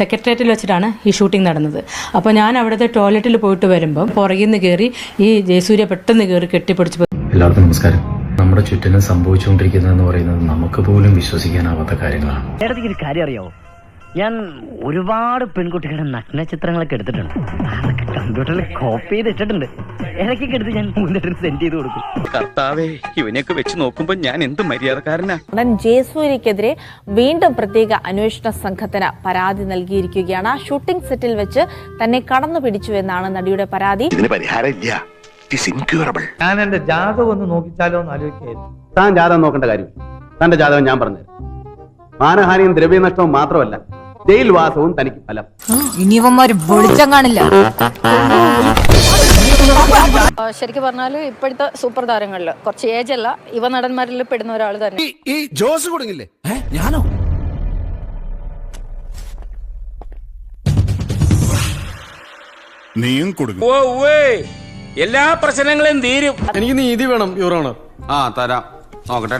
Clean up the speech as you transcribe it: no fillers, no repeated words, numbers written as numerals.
സെക്രട്ടേറിയറ്റിൽ വെച്ചിട്ടാണ് ഈ ഷൂട്ടിംഗ് നടന്നത്. അപ്പോൾ ഞാൻ അവിടുത്തെ ടോയ്ലറ്റിൽ പോയിട്ട് വരുമ്പം പുറകിൽ നിന്ന് കയറി ഈ ജയസൂര്യ പെട്ടെന്ന് കയറി കെട്ടിപ്പിടിച്ച്. എല്ലാവർക്കും നമസ്കാരം. നമ്മുടെ ചുറ്റിനും സംഭവിച്ചുകൊണ്ടിരിക്കുന്നതെന്ന് പറയുന്നത് നമുക്ക് പോലും വിശ്വസിക്കാനാവാത്ത കാര്യങ്ങളാണ്. ഒരു കാര്യം അറിയാവോ, ഞാൻ ഒരുപാട് പെൺകുട്ടികളുടെ നഗ്ന ചിത്രങ്ങളൊക്കെ എടുത്തിട്ടുണ്ട്. അതൊക്കെ കമ്പ്യൂട്ടറിൽ കോപ്പി ചെയ്തിട്ടുണ്ട്. ഇടയ്ക്കൊക്കെ എടുത്ത് ഞാൻ മൂന്നിട്ട് സെൻഡ് ചെയ്ത് കൊടുക്കും. കർത്താവേ, ഇവനെയൊക്കെ വെച്ച് നോക്കുമ്പോ ഞാൻ എന്ത് മര്യാദക്കാരനാ. നടൻ ജയസൂര്യക്കെതിരെ വീണ്ടും പ്രത്യേക അന്വേഷണ സംഘത്തിന് പരാതി നൽകിയിരിക്കുകയാണ്. ഷൂട്ടിംഗ് സെറ്റിൽ വെച്ച് തന്നെ കടന്നു പിടിച്ചുവെന്നാണ് നടിയുടെ പരാതി. ഞാൻ എന്റെ ജാതകം ഒന്ന് നോക്കിച്ചാലോ എന്ന് ആലോചിക്കായിരുന്നു. താൻ ജാതകം നോക്കേണ്ട കാര്യം, തന്റെ ജാതകം ഞാൻ പറഞ്ഞുതരാം. മാനഹാനിയും ദ്രവ്യനഷ്ടവും മാത്രമല്ല, ജയിൽവാസവും തനിക്ക് ഫലം. ഇനിയവന്മാര് വെളിച്ചം കാണില്ല. ശരിക്കും പറഞ്ഞാല് ഇപ്പോഴത്തെ സൂപ്പർ താരങ്ങളില് കുറച്ച് ഏജ് അല്ല, യുവ നടന്മാരിൽ പെടുന്ന ഒരാൾ തന്നെ. ഈ ജോസ് കൊടുങ്ങില്ലേ? ഞാനോ? നീയും കൊടുക്കും. എല്ലാ പ്രശ്നങ്ങളും തീരും. എനിക്ക് നീതി വേണം യുവർ ഓണർ. തരാം, നോക്കട്ടെ.